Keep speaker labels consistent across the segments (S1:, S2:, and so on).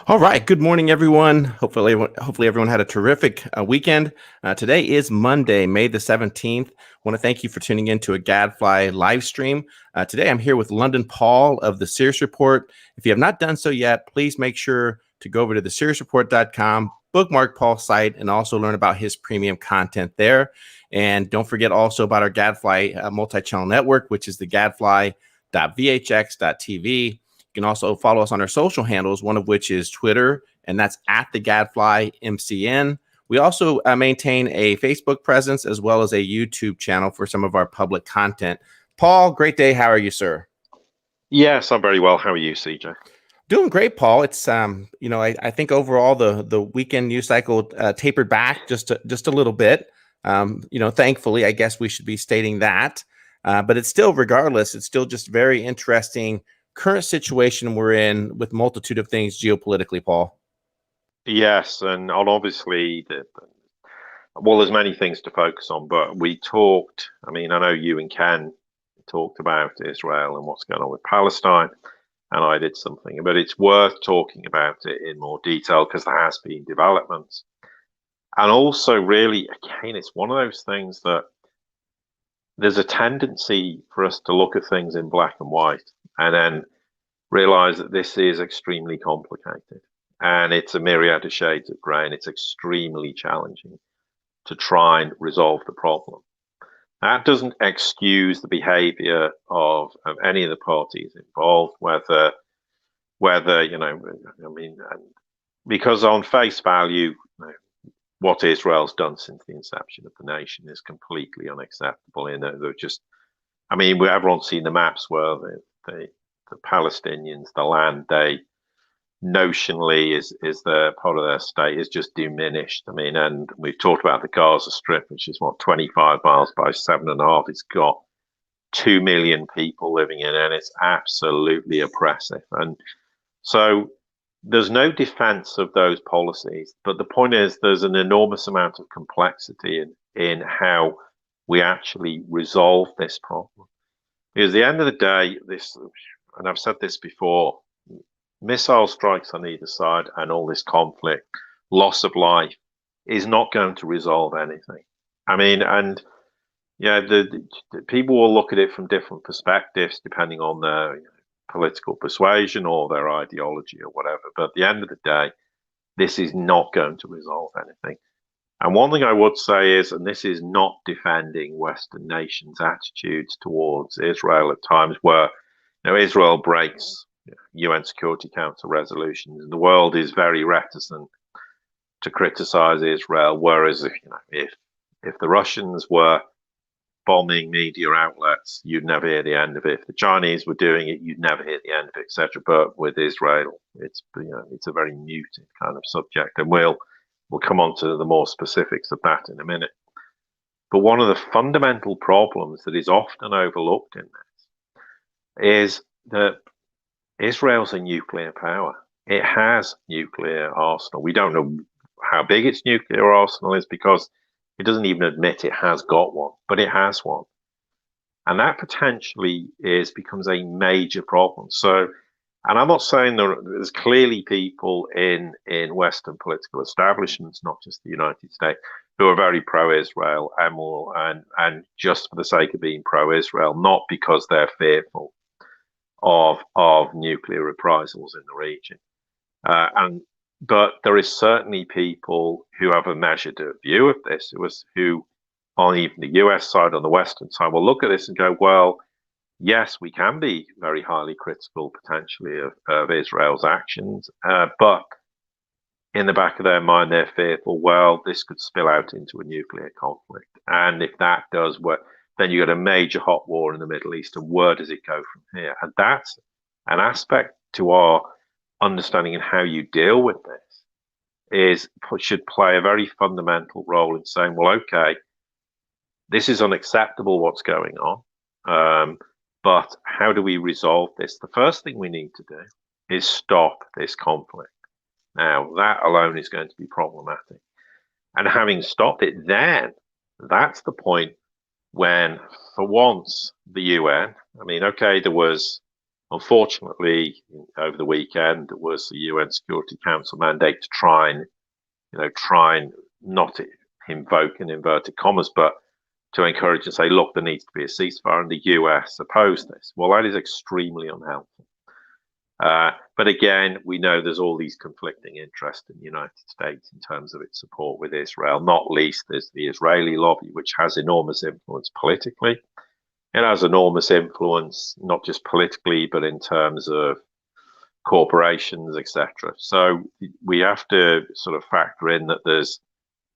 S1: All right. Good morning, everyone. Hopefully everyone had a terrific weekend. Today is Monday, May the 17th. I want to thank you for tuning in to a Gadfly live stream. Today, I'm here with London Paul of the Sirius Report. If you have not done so yet, please make sure to go over to thesiriusreport.com, bookmark Paul's site, and also learn about his premium content there. And don't forget also about our Gadfly multi-channel network, which is the gadfly.vhx.tv. You can also follow us on our social handles, one of which is Twitter, and that's at the Gadfly MCN. We also maintain a Facebook presence as well as a YouTube channel for some of our public content. Paul, great day. How are you, sir?
S2: Yes, I'm very well. How are you, CJ?
S1: Doing great, Paul. It's I think overall the weekend news cycle tapered back just a little bit. Thankfully, I guess we should be stating that. But it's still, regardless, it's still just very interesting current situation we're in with multitude of things geopolitically, Paul.
S2: Yes, and obviously, there's many things to focus on, but we talked. I mean, I know you and Ken talked about Israel and what's going on with Palestine, and I did something, but it's worth talking about it in more detail because there has been developments. And also, really, again, it's one of those things that there's a tendency for us to look at things in black and white and then realize that this is extremely complicated and it's a myriad of shades of grey and it's extremely challenging to try and resolve the problem. That doesn't excuse the behavior of any of the parties involved, whether because on face value, what Israel's done since the inception of the nation is completely unacceptable. They're just, everyone's seen the maps where the Palestinians, the land they notionally is the part of their state is just diminished. And we've talked about the Gaza Strip, which is 25 miles by 7.5. It's got 2 million people living in it, and it's absolutely oppressive. And so there's no defense of those policies, but the point is there's an enormous amount of complexity in how we actually resolve this problem. Because at the end of the day, and I've said this before, missile strikes on either side and all this conflict, loss of life is not going to resolve anything. The people will look at it from different perspectives depending on their political persuasion or their ideology or whatever. But at the end of the day, this is not going to resolve anything. And one thing I would say is, and this is not defending Western nations' attitudes towards Israel at times where Israel breaks UN Security Council resolutions, and the world is very reticent to criticize Israel. Whereas if the Russians were bombing media outlets, you'd never hear the end of it. If the Chinese were doing it, you'd never hear the end of it, etc. But with Israel, it's a very muted kind of subject, and we'll come on to the more specifics of that in a minute. But one of the fundamental problems that is often overlooked in this is that Israel's a nuclear power. It has nuclear arsenal. We don't know how big its nuclear arsenal is because it doesn't even admit it has got one, but it has one. And that potentially becomes a major problem. So, and I'm not saying there's clearly people in Western political establishments, not just the United States, who are very pro-Israel and just for the sake of being pro-Israel, not because they're fearful of nuclear reprisals in the region. But there is certainly people who have a measured view of this, who on even the US side, on the Western side, will look at this and go, well, yes, we can be very highly critical potentially of Israel's actions, but in the back of their mind, they're fearful, well, this could spill out into a nuclear conflict. And if that does, then you got a major hot war in the Middle East, and where does it go from here? And that's an aspect to our understanding and how you deal with this should play a very fundamental role in saying, well, okay, this is unacceptable what's going on, but how do we resolve this? The first thing we need to do is stop this conflict. Now, that alone is going to be problematic. And having stopped it, then that's the point when, for once, the UN, there was Unfortunately, over the weekend, there was the UN Security Council mandate to try and not invoke in inverted commas, but to encourage and say, look, there needs to be a ceasefire, and the US opposed this. Well, that is extremely unhelpful. But again, we know there's all these conflicting interests in the United States in terms of its support with Israel. Not least, there's the Israeli lobby, which has enormous influence politically. It has enormous influence, not just politically, but in terms of corporations, etc. So we have to sort of factor in that there's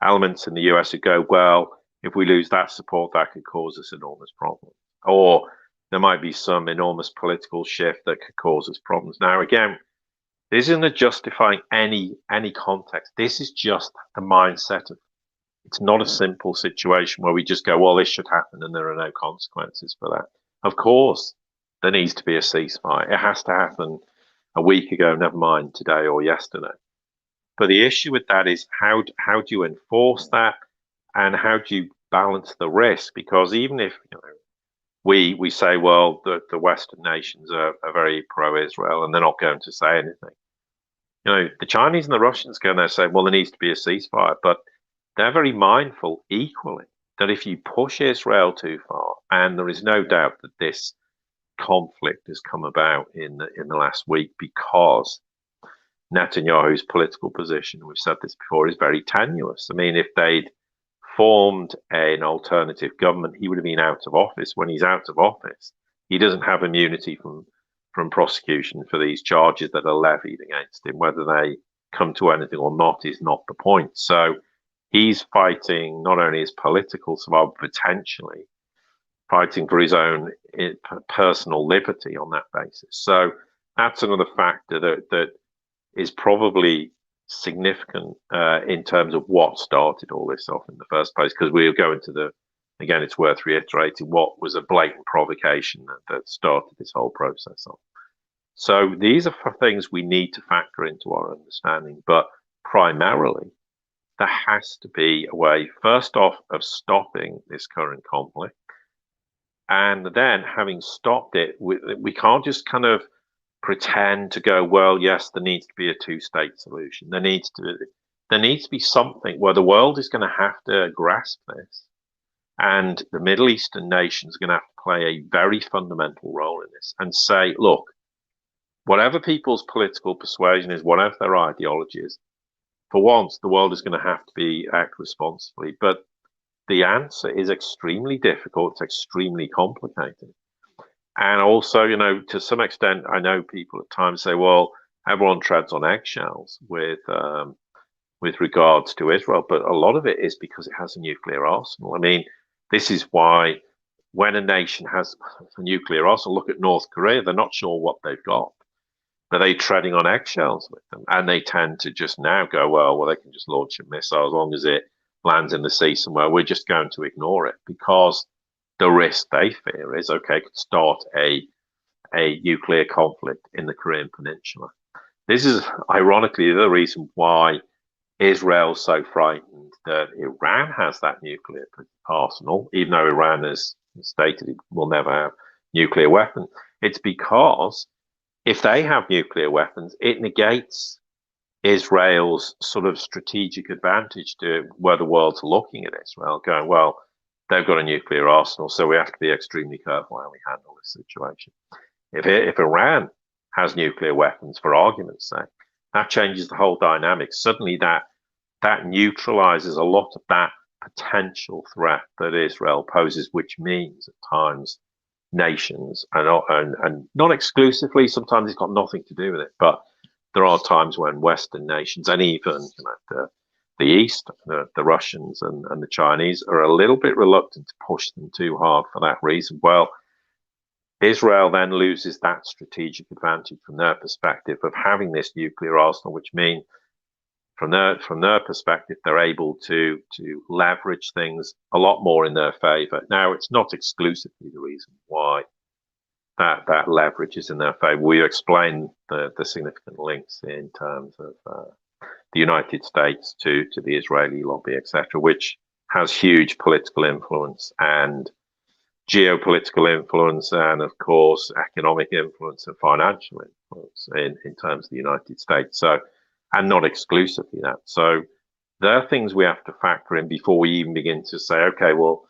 S2: elements in the US who go, well, if we lose that support, that could cause us enormous problems. Or there might be some enormous political shift that could cause us problems. Now, again, this isn't justifying any context. This is just the mindset of, it's not a simple situation where we just go, well, this should happen and there are no consequences for that. Of course, there needs to be a ceasefire. It has to happen a week ago, never mind today or yesterday. But the issue with that is how do you enforce that, and how do you balance the risk? Because even if we say, well, the Western nations are very pro-Israel and they're not going to say anything. The Chinese and the Russians go there and say, well, there needs to be a ceasefire, but they're very mindful equally that if you push Israel too far, and there is no doubt that this conflict has come about in the last week because Netanyahu's political position, we've said this before, is very tenuous. I mean, if they'd formed an alternative government, he would have been out of office. When he's out of office, he doesn't have immunity from prosecution for these charges that are levied against him. Whether they come to anything or not is not the point. So he's fighting not only his political survival, potentially fighting for his own personal liberty on that basis. So that's another factor that is probably significant in terms of what started all this off in the first place, because we'll go into again, it's worth reiterating what was a blatant provocation that started this whole process off. So these are things we need to factor into our understanding, but primarily there has to be a way, first off, of stopping this current conflict. And then having stopped it, we can't just kind of pretend to go, well, yes, there needs to be a two-state solution. There needs to be something where the world is going to have to grasp this, and the Middle Eastern nations are going to have to play a very fundamental role in this and say, look, whatever people's political persuasion is, whatever their ideology is, for once, the world is going to have to act responsibly. But the answer is extremely difficult. It's extremely complicated. And also, to some extent, I know people at times say, well, everyone treads on eggshells with regards to Israel, but a lot of it is because it has a nuclear arsenal. I mean, this is why when a nation has a nuclear arsenal, look at North Korea, they're not sure what they've got. Are they treading on eggshells with them? And they tend to just now go, well, they can just launch a missile as long as it lands in the sea somewhere. We're just going to ignore it, because the risk they fear is, okay, could start a nuclear conflict in the Korean Peninsula. This is ironically the reason why Israel's so frightened that Iran has that nuclear arsenal, even though Iran has stated it will never have nuclear weapons. It's because if they have nuclear weapons, it negates Israel's sort of strategic advantage to where the world's looking at Israel, going, well, they've got a nuclear arsenal, so we have to be extremely careful how we handle this situation. If Iran has nuclear weapons, for argument's sake, that changes the whole dynamic. Suddenly that neutralizes a lot of that potential threat that Israel poses, which means at times nations, and not exclusively, sometimes it's got nothing to do with it, but there are times when Western nations, and even the East, the Russians and the Chinese, are a little bit reluctant to push them too hard for that reason. Well, Israel then loses that strategic advantage from their perspective of having this nuclear arsenal, which means from their perspective, they're able to leverage things a lot more in their favor. Now, it's not exclusively the reason why that leverage is in their favor. We explain the significant links in terms of the United States to the Israeli lobby, etc., which has huge political influence and geopolitical influence and, of course, economic influence and financial influence in terms of the United States. So, and not exclusively that. So, there are things we have to factor in before we even begin to say, okay, well,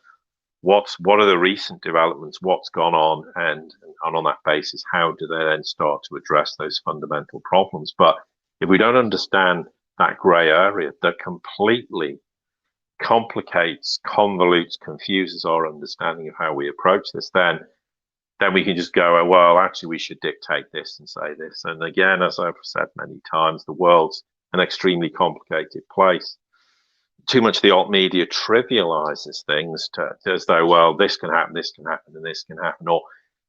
S2: what are the recent developments? What's gone on, and on that basis, how do they then start to address those fundamental problems? But if we don't understand that grey area that completely complicates, convolutes, confuses our understanding of how we approach this, then we can just go, oh, well, actually, we should dictate this and say this. And again, as I've said many times, the world's an extremely complicated place. Too much of the alt media trivializes things as though, well, this can happen, and this can happen, or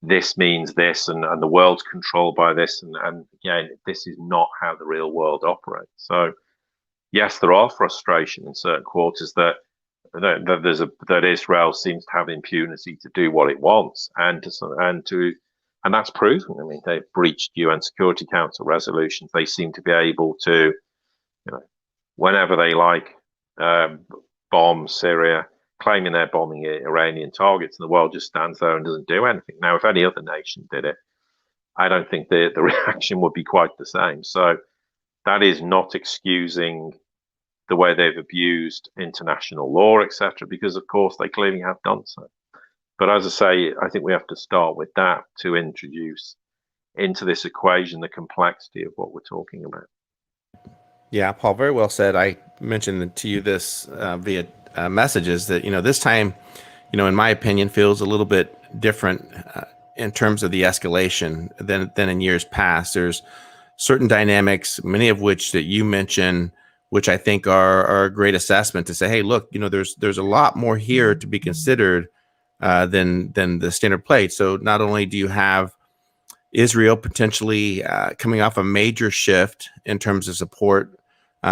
S2: this means this, and the world's controlled by this. And again, this is not how the real world operates. So, yes, there are frustration in certain quarters that Israel seems to have impunity to do what it wants, and that's proven. I mean, they've breached UN Security Council resolutions. They seem to be able to, whenever they like, bomb Syria, claiming they're bombing Iranian targets, and the world just stands there and doesn't do anything. Now, if any other nation did it, I don't think the reaction would be quite the same. So that is not excusing the way they've abused international law, etc., because, of course, they clearly have done so. But as I say, I think we have to start with that to introduce into this equation the complexity of what we're talking about.
S1: Yeah, Paul, very well said. I mentioned to you this via messages that, this time, in my opinion, feels a little bit different in terms of the escalation than in years past. There's certain dynamics, many of which that you mentioned, which I think are a great assessment to say, hey, look, there's a lot more here to be considered than the standard plate. So not only do you have Israel potentially coming off a major shift in terms of support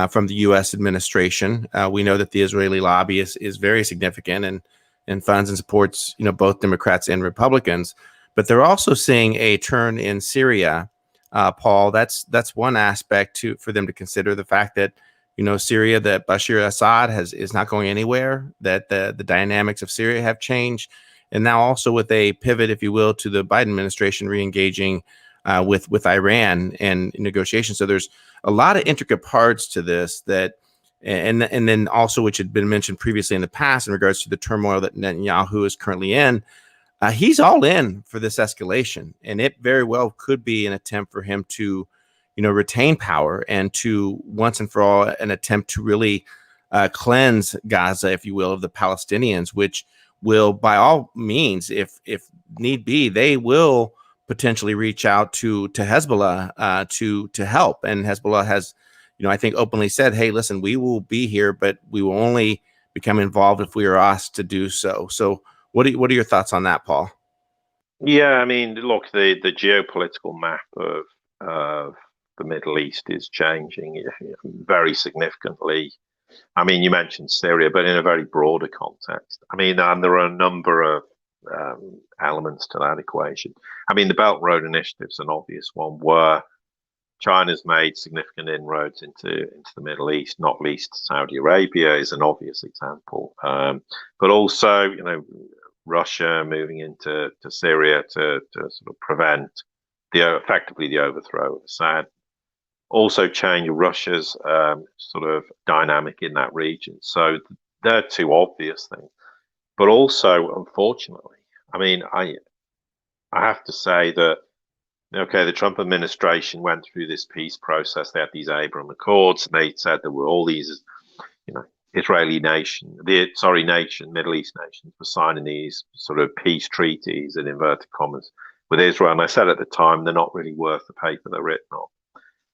S1: from the U.S. administration. We know that the Israeli lobby is very significant and funds and supports both Democrats and Republicans. But they're also seeing a turn in Syria, Paul. That's one aspect for them to consider. The fact that Syria, that Bashar Assad is not going anywhere. That the dynamics of Syria have changed. And now also with a pivot, if you will, to the Biden administration re-engaging with Iran and negotiations. So there's a lot of intricate parts to this and then also, which had been mentioned previously in the past in regards to the turmoil that Netanyahu is currently in. He's all in for this escalation, and it very well could be an attempt for him to, retain power and to once and for all an attempt to really cleanse Gaza, if you will, of the Palestinians, which will, by all means, if need be, they will potentially reach out to Hezbollah to help. And Hezbollah has, I think openly said, hey, listen, we will be here, but we will only become involved if we are asked to do so. So what are your thoughts on that, Paul?
S2: Yeah, I mean, look, the geopolitical map of the Middle East is changing very significantly. I mean, you mentioned Syria, but in a very broader context. I mean, and there are a number of elements to that equation. I mean, the Belt and Road Initiative is an obvious one, where China's made significant inroads into the Middle East, not least Saudi Arabia is an obvious example. But also, Russia moving into Syria to sort of prevent effectively the overthrow of Assad. Also change Russia's sort of dynamic in that region. So they're two obvious things. But also, unfortunately, I mean, I have to say that, okay, the Trump administration went through this peace process. They had these Abraham Accords, and they said there were all these, Middle East nations were signing these sort of peace treaties in inverted commas with Israel. And I said at the time, they're not really worth the paper they're written on,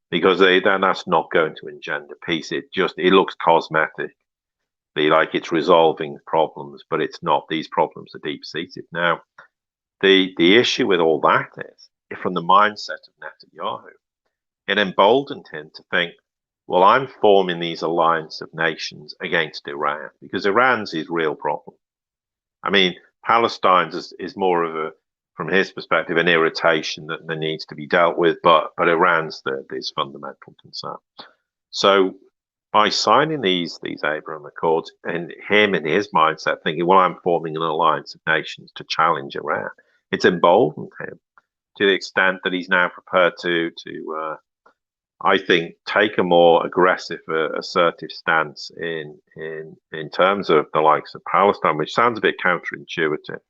S2: because that's not going to engender peace. It looks cosmetic. Like it's resolving problems, but it's not. These problems are deep-seated. Now, the issue with all that is, from the mindset of Netanyahu, it emboldened him to think, well, I'm forming these alliance of nations against Iran, because Iran's his real problem. I mean, Palestine's is more of from his perspective, an irritation that needs to be dealt with, but Iran's his fundamental concern. So by signing these Abraham Accords, and him in his mindset thinking, well, I'm forming an alliance of nations to challenge Iran. It's emboldened him to the extent that he's now prepared to I think, take a more aggressive, assertive stance in terms of the likes of Palestine, which sounds a bit counterintuitive,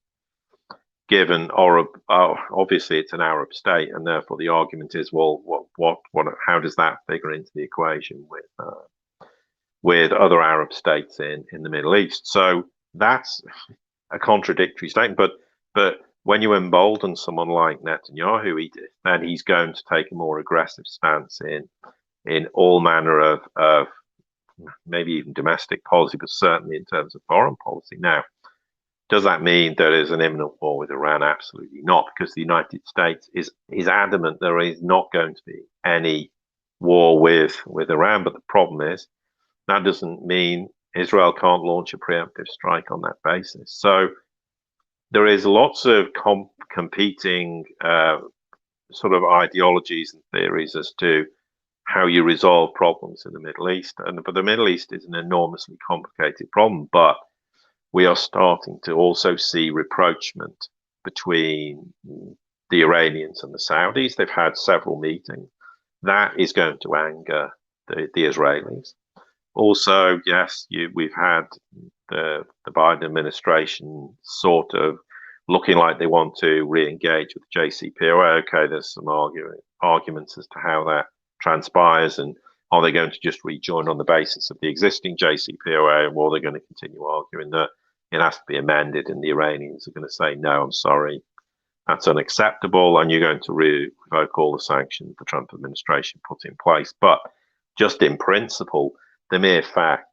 S2: given, or obviously it's an Arab state, and therefore the argument is, well, how does that figure into the equation with other Arab states in the Middle East? So that's a contradictory statement, but when you embolden someone like Netanyahu, then he's going to take a more aggressive stance in all manner of maybe even domestic policy, but certainly in terms of foreign policy. Now, does that mean there is an imminent war with Iran? Absolutely not, because the United States is adamant there is not going to be any war with Iran. But the problem is that doesn't mean Israel can't launch a preemptive strike on that basis. So there is lots of competing sort of ideologies and theories as to how you resolve problems in the Middle East. But the Middle East is an enormously complicated problem. But we are starting to also see rapprochement between the Iranians and the Saudis. They've had several meetings. That is going to anger the Israelis. Also, yes, we've had the Biden administration sort of looking like they want to re-engage with the JCPOA. Okay, there's some arguments as to how that transpires, and are they going to just rejoin on the basis of the existing JCPOA, or are they going to continue arguing that it has to be amended, and the Iranians are going to say, no, I'm sorry, that's unacceptable, and you're going to revoke all the sanctions the Trump administration put in place. But just in principle, the mere fact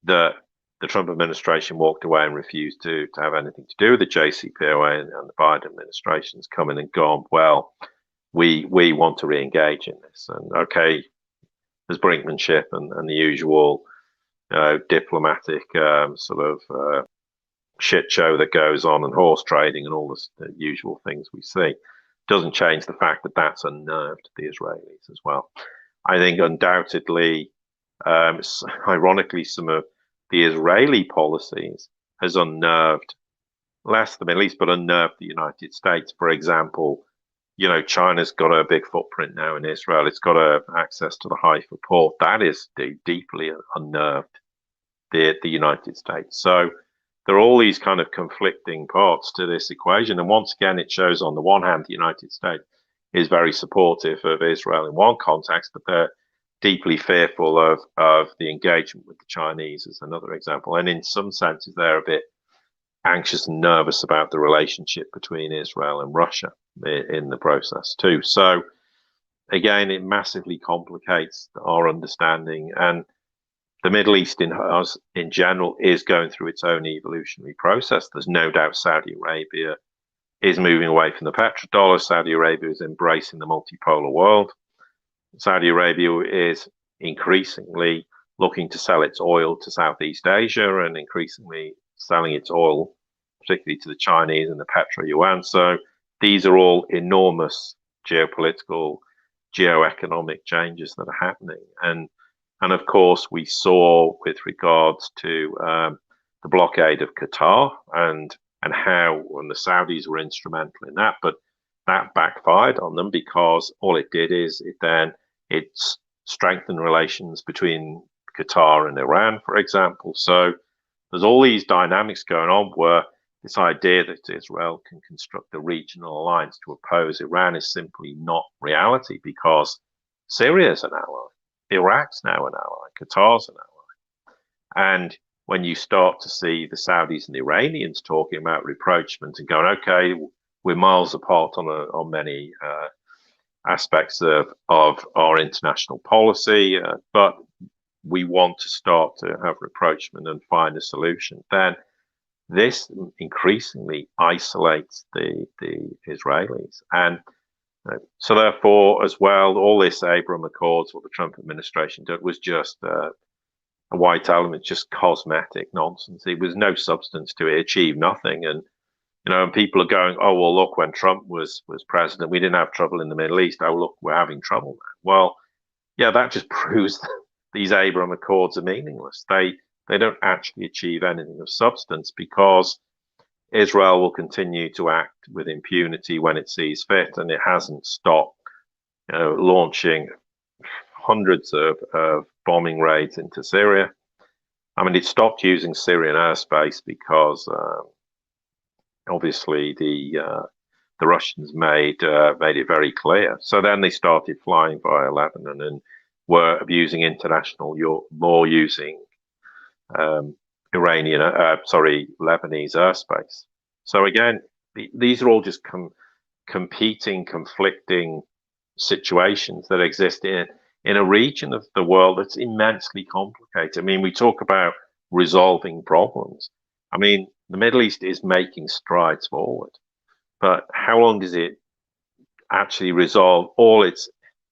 S2: that the Trump administration walked away and refused to have anything to do with the JCPOA, and the Biden administration's come in and gone, well, we want to re-engage in this. And okay, there's brinkmanship and the usual diplomatic sort of shit show that goes on, and horse trading and all the usual things we see. Doesn't change the fact that that's unnerved the Israelis as well. I think undoubtedly, ironically, some of the Israeli policies has unnerved less the Middle East, but unnerved the United States. For example, China's got a big footprint now in Israel. It's got access to the Haifa port. That is deeply unnerved the United States. So there are all these kind of conflicting parts to this equation. And once again, it shows on the one hand, the United States is very supportive of Israel in one context, but they're deeply fearful of the engagement with the Chinese as another example. And in some senses, they're a bit anxious and nervous about the relationship between Israel and Russia in the process too. So again, it massively complicates our understanding. And the Middle East in general is going through its own evolutionary process. There's no doubt Saudi Arabia is moving away from the petrodollar. Saudi Arabia is embracing the multipolar world. Saudi Arabia is increasingly looking to sell its oil to Southeast Asia, and increasingly selling its oil, particularly to the Chinese and the petro-yuan. So these are all enormous geopolitical, geoeconomic changes that are happening. And of course, we saw with regards to the blockade of Qatar and how when the Saudis were instrumental in that, but that backfired on them, because all it did is it strengthened relations between Qatar and Iran, for example. So there's all these dynamics going on where this idea that Israel can construct a regional alliance to oppose Iran is simply not reality, because Syria is an ally, Iraq's now an ally, Qatar's an ally. And when you start to see the Saudis and the Iranians talking about rapprochement and going, okay, we're miles apart on many aspects of our international policy, but we want to start to have rapprochement and find a solution, then this increasingly isolates the Israelis. And so therefore, as well, all this Abraham Accords, what the Trump administration did, was just a white element, just cosmetic nonsense. There was no substance to it. It achieved nothing. And and people are going, oh, well, look, when Trump was president, we didn't have trouble in the Middle East. Oh, look, we're having trouble now. Well, yeah, that just proves the these Abraham Accords are meaningless. They don't actually achieve anything of substance, because Israel will continue to act with impunity when it sees fit, and it hasn't stopped launching hundreds of bombing raids into Syria. I mean, it stopped using Syrian airspace because obviously the Russians made it very clear. So then they started flying via Lebanon and were abusing international law using Lebanese airspace. So again, these are all just competing, conflicting situations that exist in a region of the world that's immensely complicated. I mean, we talk about resolving problems. I mean, the Middle East is making strides forward, but how long does it actually resolve all its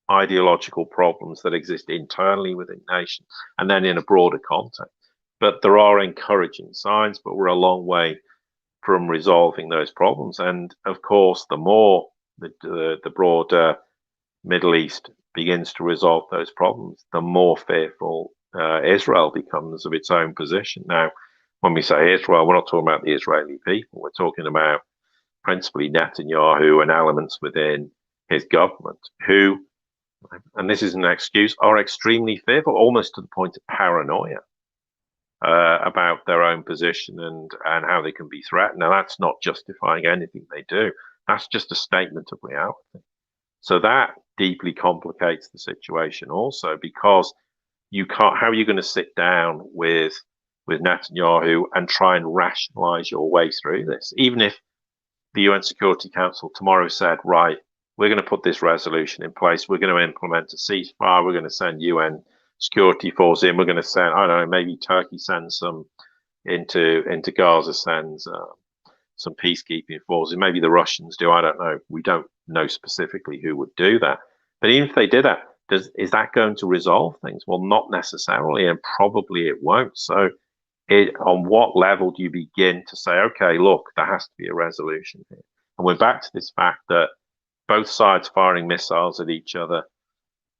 S2: ideological problems that exist internally within nations and then in a broader context? But there are encouraging signs, but we're a long way from resolving those problems. And of course, the more the broader Middle East begins to resolve those problems, the more fearful Israel becomes of its own position. Now, when we say Israel, we're not talking about the Israeli people. We're talking about principally Netanyahu and elements within his government who, and this isn't an excuse, are extremely fearful, almost to the point of paranoia about their own position and how they can be threatened. Now, that's not justifying anything they do. That's just a statement of reality. So that deeply complicates the situation also, because you can't, how are you going to sit down with Netanyahu and try and rationalize your way through this? Even if the UN Security Council tomorrow said, right, we're going to put this resolution in place, we're going to implement a ceasefire, we're going to send UN security force in, we're going to send, I don't know, maybe Turkey sends some into Gaza, sends some peacekeeping forces, maybe the Russians do, I don't know, we don't know specifically who would do that. But even if they did that, is that going to resolve things? Well, not necessarily, and probably it won't. So on what level do you begin to say, okay, look, there has to be a resolution here? And we're back to this fact that both sides firing missiles at each other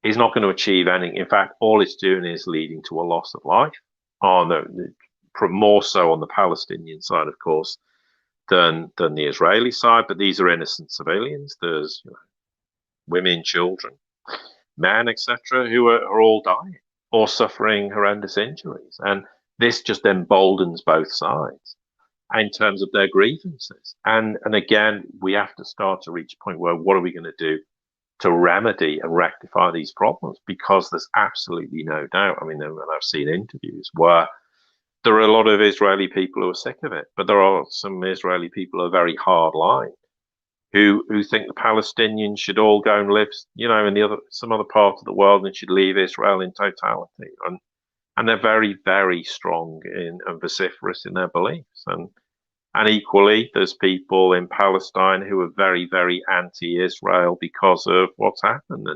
S2: is not going to achieve anything. In fact, all it's doing is leading to a loss of life, more so on the Palestinian side, of course, than the Israeli side. But these are innocent civilians. There's women, children, men, etc., who are all dying or suffering horrendous injuries. And this just emboldens both sides in terms of their grievances. And again, we have to start to reach a point where what are we going to do to remedy and rectify these problems? Because there's absolutely no doubt. I mean, I've seen interviews where there are a lot of Israeli people who are sick of it, but there are some Israeli people who are very hard line, who think the Palestinians should all go and live, in some other part of the world, and should leave Israel in totality. And they're very, very strong and vociferous in their beliefs. And equally, there's people in Palestine who are very, very anti-Israel because of what's happened.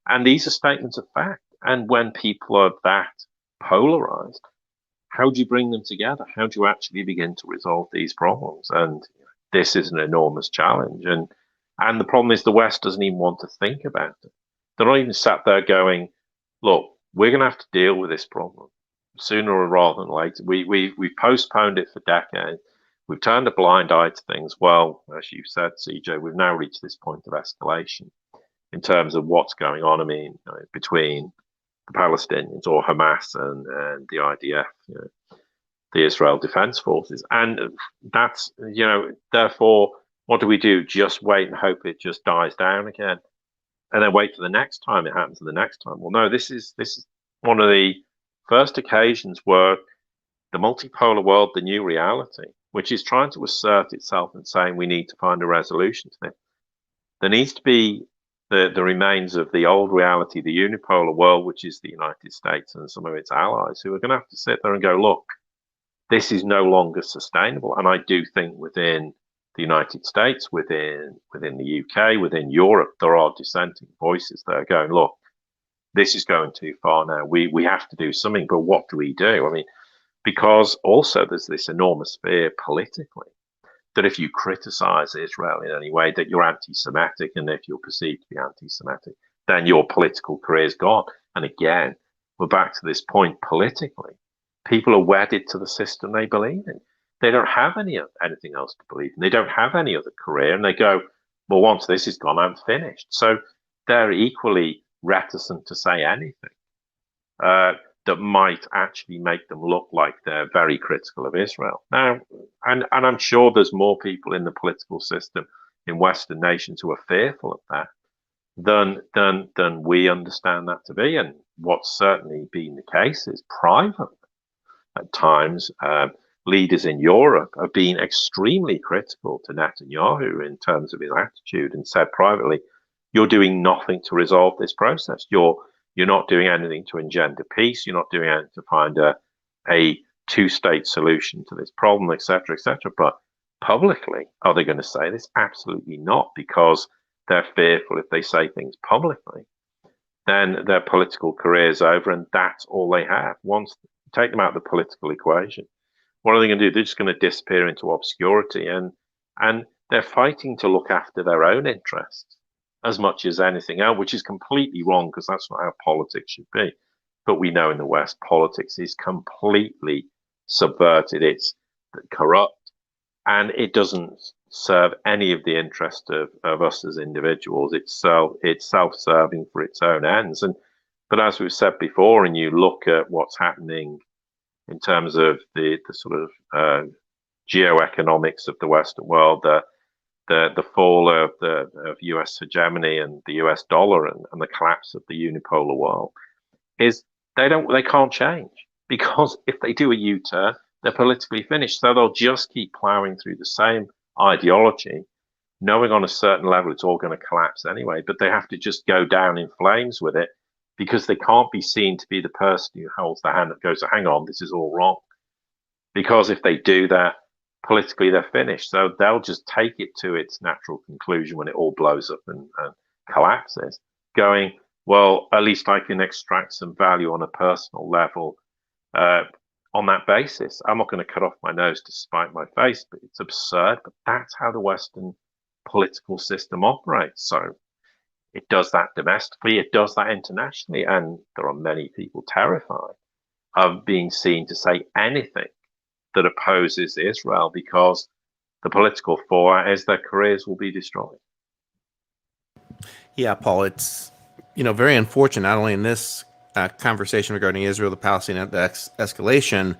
S2: And these are statements of fact. And when people are that polarized, how do you bring them together? How do you actually begin to resolve these problems? And this is an enormous challenge. And the problem is the West doesn't even want to think about it. They're not even sat there going, look, we're going to have to deal with this problem sooner rather than later. We've postponed it for decades. We've turned a blind eye to things. Well, as you said, CJ, we've now reached this point of escalation in terms of what's going on. I mean, between the Palestinians or Hamas and the IDF, the Israel Defense Forces. And that's, therefore, what do? Just wait and hope it just dies down again, and then wait for the next time it happens, and the next time. Well, no, this is one of the first occasions where the multipolar world, the new reality, which is trying to assert itself and saying we need to find a resolution to this. There needs to be the remains of the old reality, the unipolar world, which is the United States and some of its allies, who are going to have to sit there and go, look, this is no longer sustainable. And I do think within the United States, within the UK, within Europe, there are dissenting voices that are going, look, this is going too far now. We have to do something, but what do we do? I mean, because also there's this enormous fear politically that if you criticize Israel in any way, that you're anti-Semitic, and if you're perceived to be anti-Semitic, then your political career is gone. And again, we're back to this point politically. People are wedded to the system they believe in. They don't have anything else to believe in. They don't have any other career, and they go, well, once this is gone, I'm finished. So they're equally reticent to say anything that might actually make them look like they're very critical of Israel. Now, and I'm sure there's more people in the political system in Western nations who are fearful of that than we understand that to be. And what's certainly been the case is privately, at times, leaders in Europe have been extremely critical to Netanyahu in terms of his attitude and said privately, you're doing nothing to resolve this process. You're not doing anything to engender peace. You're not doing anything to find a two-state solution to this problem, etc., etc. But publicly, are they going to say this? Absolutely not, because they're fearful if they say things publicly, then their political career is over, and that's all they have. Once you take them out of the political equation, what are they going to do? They're just going to disappear into obscurity, and they're fighting to look after their own interests as much as anything else, which is completely wrong, because that's not how politics should be. But we know in the West, politics is completely subverted. It's corrupt, and it doesn't serve any of the interest of us as individuals. It's self-serving for its own ends. But as we've said before, and you look at what's happening in terms of the sort of geoeconomics of the Western world, the fall of US hegemony and the US dollar and the collapse of the unipolar world, is they can't change, because if they do a U-turn, they're politically finished. So they'll just keep plowing through the same ideology, knowing on a certain level it's all going to collapse anyway, but they have to just go down in flames with it, because they can't be seen to be the person who holds the hand that goes, hang on, this is all wrong. Because if they do that, politically they're finished. So they'll just take it to its natural conclusion when it all blows up and collapses, going, well, at least I can extract some value on a personal level on that basis. I'm not going to cut off my nose to spite my face, but it's absurd. But that's how the Western political system operates. So it does that domestically, it does that internationally, and there are many people terrified of being seen to say anything that opposes Israel, because the political fallout is their careers will be destroyed.
S1: Yeah, Paul, it's very unfortunate, not only in this conversation regarding Israel, the Palestinian escalation,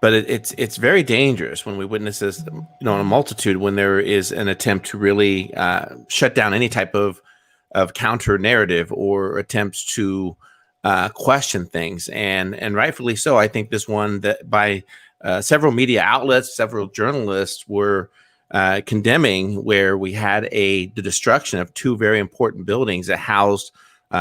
S1: but it's very dangerous when we witness this, in a multitude, when there is an attempt to really shut down any type of counter narrative or attempts to question things, and rightfully so. I think this one that by several media outlets, several journalists were condemning, where we had the destruction of two very important buildings that housed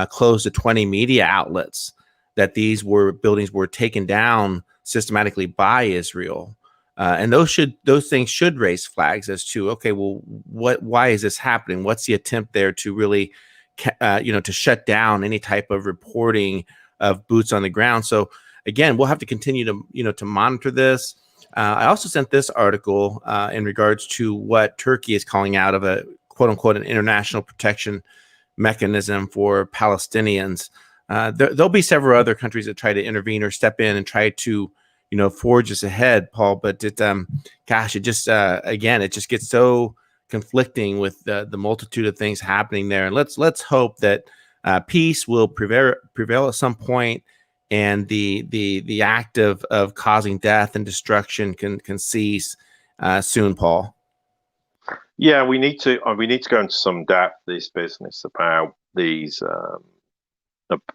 S1: close to 20 media outlets, that these buildings were taken down systematically by Israel. And those things should raise flags as to, okay, well, why is this happening? What's the attempt there to really, to shut down any type of reporting of boots on the ground? So again, we'll have to continue to, to monitor this. I also sent this article in regards to what Turkey is calling out of a quote unquote an international protection mechanism for Palestinians. There'll be several other countries that try to intervene or step in and try to, forge us ahead, Paul. But it just again, it just gets so conflicting with the multitude of things happening there. And let's hope that peace will prevail at some point, and the act of causing death and destruction can cease soon, Paul.
S2: Yeah, we need to go into some depth this business about these,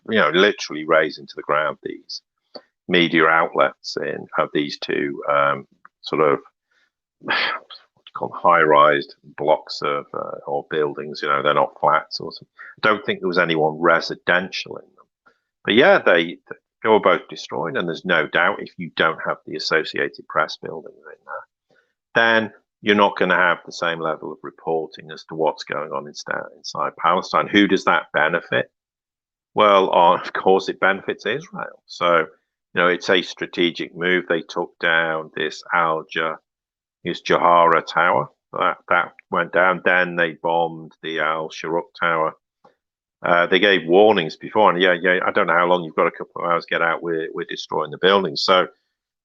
S2: literally raising to the ground these media outlets of these two sort of high-rise blocks of or buildings. They're not flats or something. I don't think there was anyone residential in them, but yeah, they were both destroyed. And there's no doubt, if you don't have the Associated Press buildings in there, then you're not going to have the same level of reporting as to what's going on inside Palestine. Who does that benefit? Well, of course, it benefits Israel. So, it's a strategic move. They took down this Jahara Tower. That went down. Then they bombed the Al Sharuk Tower. They gave warnings before, and yeah, I don't know how long you've got, a couple of hours, get out. We're destroying the buildings. So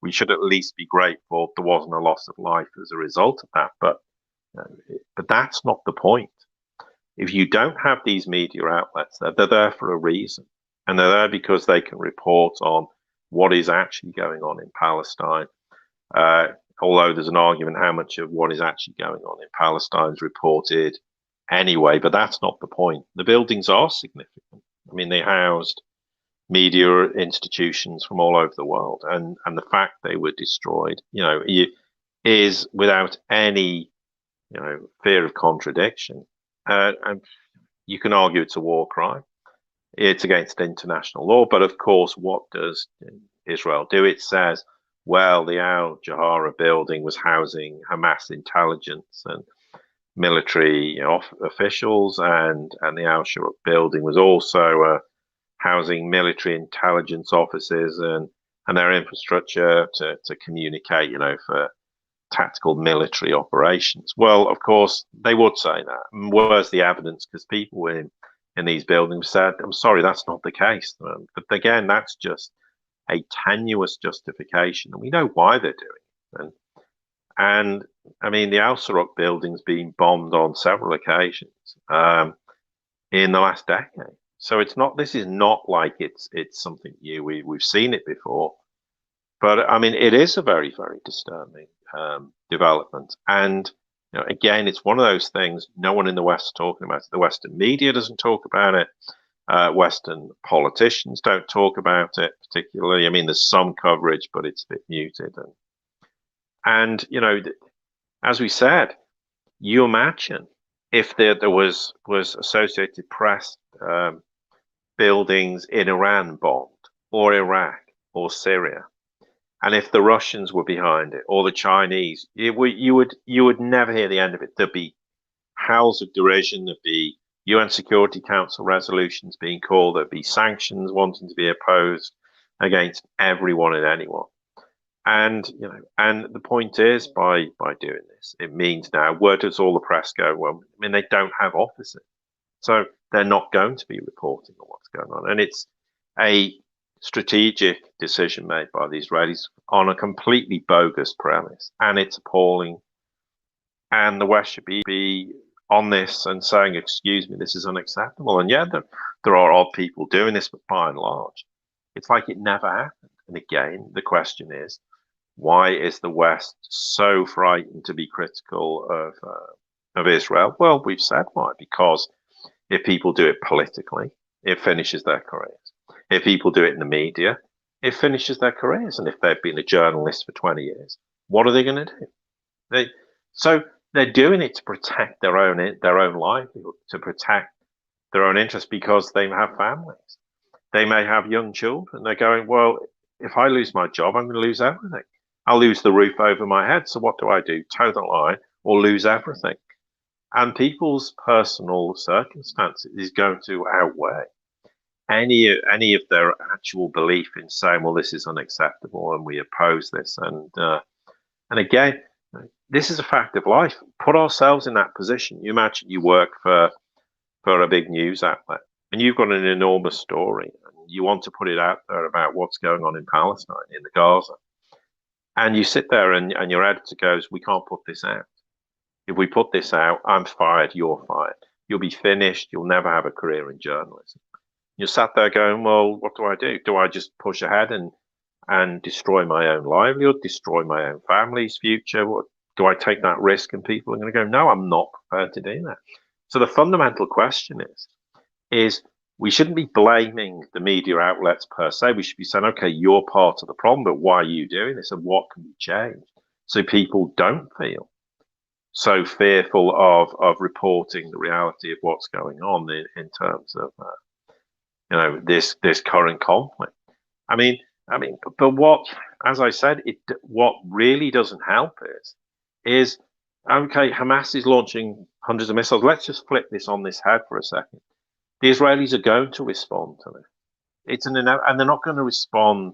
S2: we should at least be grateful there wasn't a loss of life as a result of that. But that's not the point. If you don't have these media outlets, they're there for a reason, and they're there because they can report on what is actually going on in Palestine. Although there's an argument how much of what is actually going on in Palestine is reported anyway, but that's not the point. The buildings are significant. I mean, they housed media institutions from all over the world, and the fact they were destroyed, is without any, fear of contradiction. And you can argue it's a war crime. It's against international law, but of course, what does Israel do? It says, well, the Al Jahara building was housing Hamas intelligence and military officials, and the Al Shura building was also housing military intelligence offices and their infrastructure to communicate, for tactical military operations. Well, of course, they would say that. And where's the evidence? Because people in these buildings said, I'm sorry, that's not the case. But again, that's just a tenuous justification, and we know why they're doing it. And I mean, the Al Saruk building's been bombed on several occasions in the last decade. So it's not. This is not like it's something new. We've seen it before, but I mean, it is a very, very disturbing development. And again, it's one of those things no one in the West is talking about it. The Western media doesn't talk about it. Western politicians don't talk about it particularly. I mean, there's some coverage, but it's a bit muted. And as we said, you imagine if there was Associated Press buildings in Iran bombed, or Iraq, or Syria, and if the Russians were behind it, or the Chinese, you would never hear the end of it. There'd be howls of derision. There'd be UN Security Council resolutions being called. There'd be sanctions wanting to be imposed against everyone and anyone. And and the point is, by doing this, it means now, where does all the press go? Well, I mean, they don't have offices, so they're not going to be reporting on what's going on. And it's a strategic decision made by the Israelis on a completely bogus premise, and it's appalling. And the West should be on this and saying, excuse me, this is unacceptable. And yeah, there are odd people doing this, but by and large, it's like it never happened. And again, the question is, why is the West so frightened to be critical of Israel? Well, we've said why. Because if people do it politically, it finishes their careers. If people do it in the media, it finishes their careers. And if they've been a journalist for 20 years, what are they going to do? They're doing it to protect their own livelihood, to protect their own interests, because they have families. They may have young children. They're going, well, if I lose my job, I'm going to lose everything. I'll lose the roof over my head. So what do? Toe the line or lose everything? And people's personal circumstances is going to outweigh any of their actual belief in saying, well, this is unacceptable and we oppose this. And again, this is a fact of life. Put ourselves in that position. You imagine you work for a big news outlet, and you've got an enormous story, and you want to put it out there about what's going on in Palestine, in the Gaza. And you sit there and your editor goes, we can't put this out. If we put this out, I'm fired, you're fired. You'll be finished. You'll never have a career in journalism. You're sat there going, well, what do I do? Do I just push ahead and destroy my own livelihood, destroy my own family's future? What, do I take that risk? And people are going to go, no, I'm not prepared to do that. So the fundamental question is we shouldn't be blaming the media outlets per se. We should be saying, okay, you're part of the problem, but why are you doing this, and what can be changed so people don't feel so fearful of reporting the reality of what's going on in terms of this current conflict. I mean, but what, as I said, what really doesn't help is okay, Hamas is launching hundreds of missiles. Let's just flip this on this head for a second. The Israelis are going to respond to it. And they're not going to respond.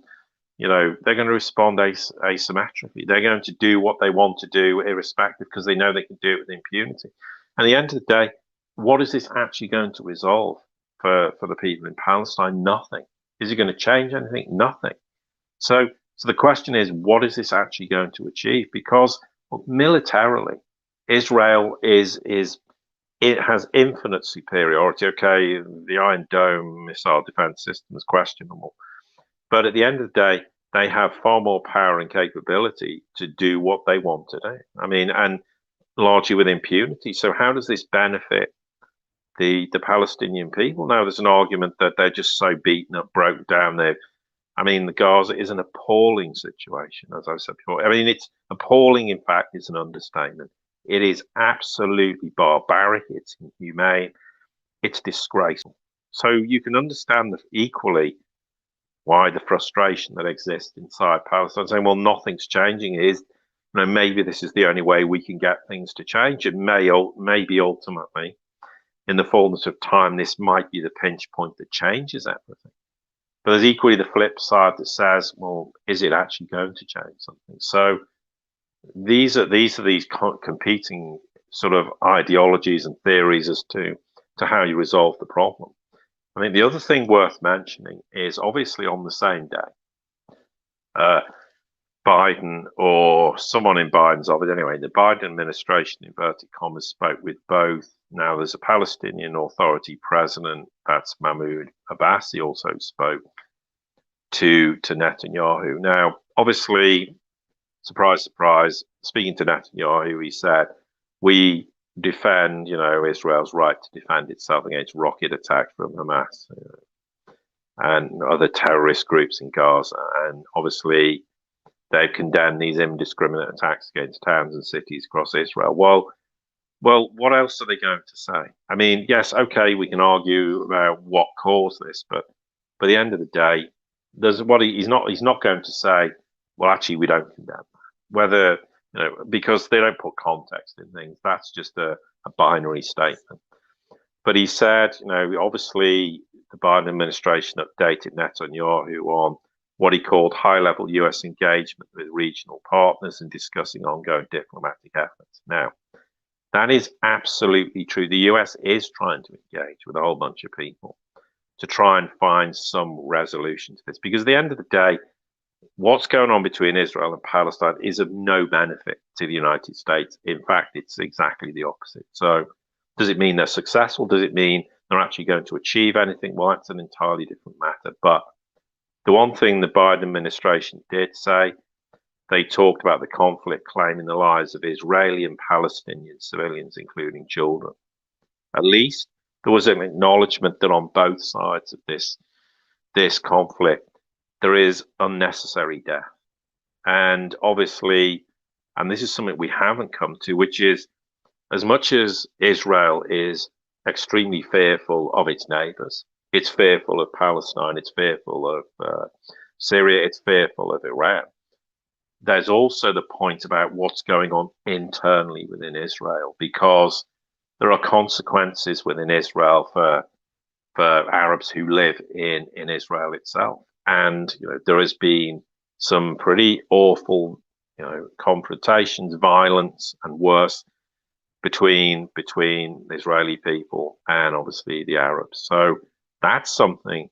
S2: They're going to respond asymmetrically. They're going to do what they want to do, irrespective, because they know they can do it with impunity. And at the end of the day, what is this actually going to resolve? for the people in Palestine? Nothing. Is it going to change anything? Nothing. So the question is, what is this actually going to achieve? Because militarily, Israel it has infinite superiority. Okay, the Iron Dome missile defense system is questionable, but at the end of the day, they have far more power and capability to do what they want to do. I mean, and largely with impunity. So how does this benefit the Palestinian people? Now, there's an argument that they're just so beaten up, broken down. The Gaza is an appalling situation, as I said before. I mean, it's appalling, in fact, is an understatement. It is absolutely barbaric. It's inhumane. It's disgraceful. So you can understand equally why the frustration that exists inside Palestine, saying, well, nothing's changing, is, maybe this is the only way we can get things to change. It maybe ultimately, in the fullness of time, this might be the pinch point that changes everything. But there's equally the flip side that says, well, is it actually going to change something? So these are these competing sort of ideologies and theories as to how you resolve the problem. I mean, the other thing worth mentioning is obviously on the same day, Biden, or someone in Biden's office, anyway, the Biden administration, inverted commas, spoke with both. Now, there's a Palestinian Authority president, that's Mahmoud Abbas. He also spoke to Netanyahu. Now, obviously, surprise, surprise, speaking to Netanyahu, he said, we defend, Israel's right to defend itself against rocket attacks from Hamas and other terrorist groups in Gaza. And obviously, they've condemned these indiscriminate attacks against towns and cities across Israel. Well, what else are they going to say? I mean, yes, okay, we can argue about what caused this, but by the end of the day, he's not going to say, well, actually, we don't condemn that. Whether, because they don't put context in things, that's just a binary statement. But he said, obviously, the Biden administration updated Netanyahu on what he called high-level US engagement with regional partners and discussing ongoing diplomatic efforts. Now, that is absolutely true. The US is trying to engage with a whole bunch of people to try and find some resolution to this, because at the end of the day, what's going on between Israel and Palestine is of no benefit to the United States. In fact, it's exactly the opposite. So does it mean they're successful? Does it mean they're actually going to achieve anything? Well, that's an entirely different matter. But the one thing the Biden administration did say, they talked about the conflict claiming the lives of Israeli and Palestinian civilians, including children. At least there was an acknowledgement that on both sides of this conflict, there is unnecessary death. And obviously, and this is something we haven't come to, which is, as much as Israel is extremely fearful of its neighbors, it's fearful of Palestine, it's fearful of Syria, it's fearful of Iran. There's also the point about what's going on internally within Israel, because there are consequences within Israel for Arabs who live in Israel itself. And there has been some pretty awful confrontations, violence, and worse between Israeli people and obviously the Arabs. So that's something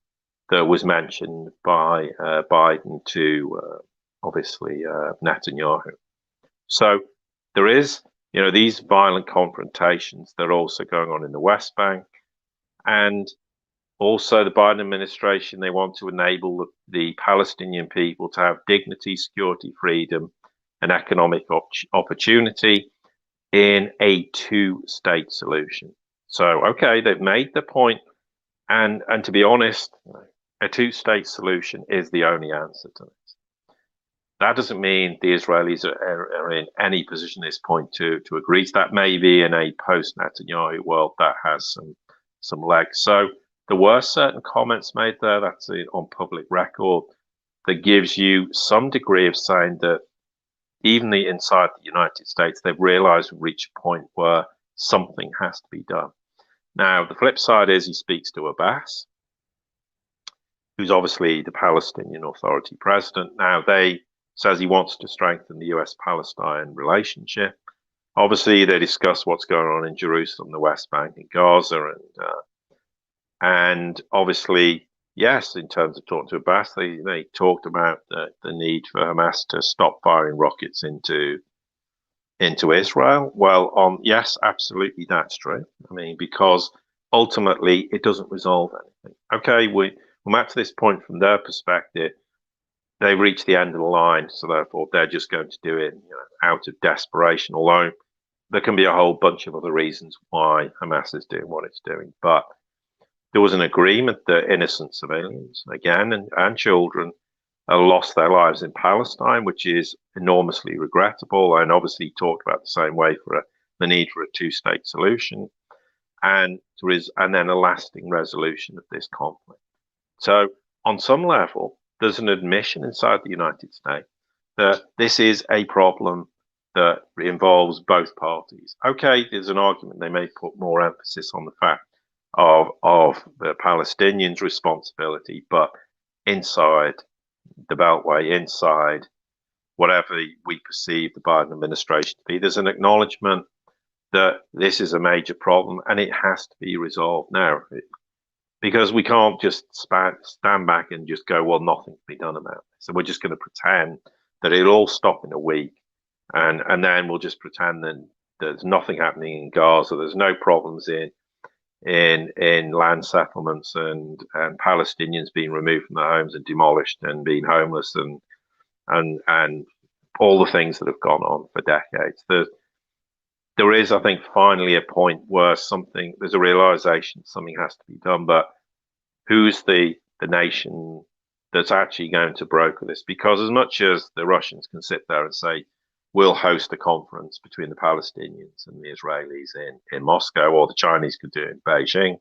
S2: that was mentioned by Biden to obviously Netanyahu. So there is these violent confrontations that are also going on in the West Bank, and also the Biden administration, they want to enable the Palestinian people to have dignity, security, freedom, and economic opportunity in a two-state solution. So, okay, they've made the point, and to be honest, a two-state solution is the only answer to this. That doesn't mean the Israelis are in any position at this point to agree to that. Maybe in a post-Netanyahu world that has some legs. So there were certain comments made there, that's on public record, that gives you some degree of saying that even inside the United States, they've realized we've reached a point where something has to be done. Now, the flip side is he speaks to Abbas, who's obviously the Palestinian Authority president. Now, says he wants to strengthen the US-Palestine relationship. Obviously, they discuss what's going on in Jerusalem, the West Bank, and Gaza, and And obviously, yes, in terms of talking to Abbas, they talked about the need for Hamas to stop firing rockets into Israel. Well, yes, absolutely, that's true. I mean, because ultimately it doesn't resolve anything. Okay, we're back to this point from their perspective. They reached the end of the line, so therefore they're just going to do it, out of desperation. Although there can be a whole bunch of other reasons why Hamas is doing what it's doing, but there was an agreement that innocent civilians, again, and children, lost their lives in Palestine, which is enormously regrettable, and obviously talked about the same way for the need for a two-state solution, and then a lasting resolution of this conflict. So, on some level, there's an admission inside the United States that this is a problem that involves both parties. Okay, there's an argument they may put more emphasis on the fact of the Palestinians' responsibility, but inside the Beltway, inside whatever we perceive the Biden administration to be, there's an acknowledgement that this is a major problem and it has to be resolved now. Because we can't just stand back and just go, well, nothing can be done about this. So we're just going to pretend that it'll all stop in a week. And then we'll just pretend that there's nothing happening in Gaza. There's no problems in land settlements and Palestinians being removed from their homes and demolished and being homeless and all the things that have gone on for decades. There is, I think, finally a point where there's a realization something has to be done, but who's the nation that's actually going to broker this? Because as much as the Russians can sit there and say, we'll host a conference between the Palestinians and the Israelis in Moscow, or the Chinese could do it in Beijing,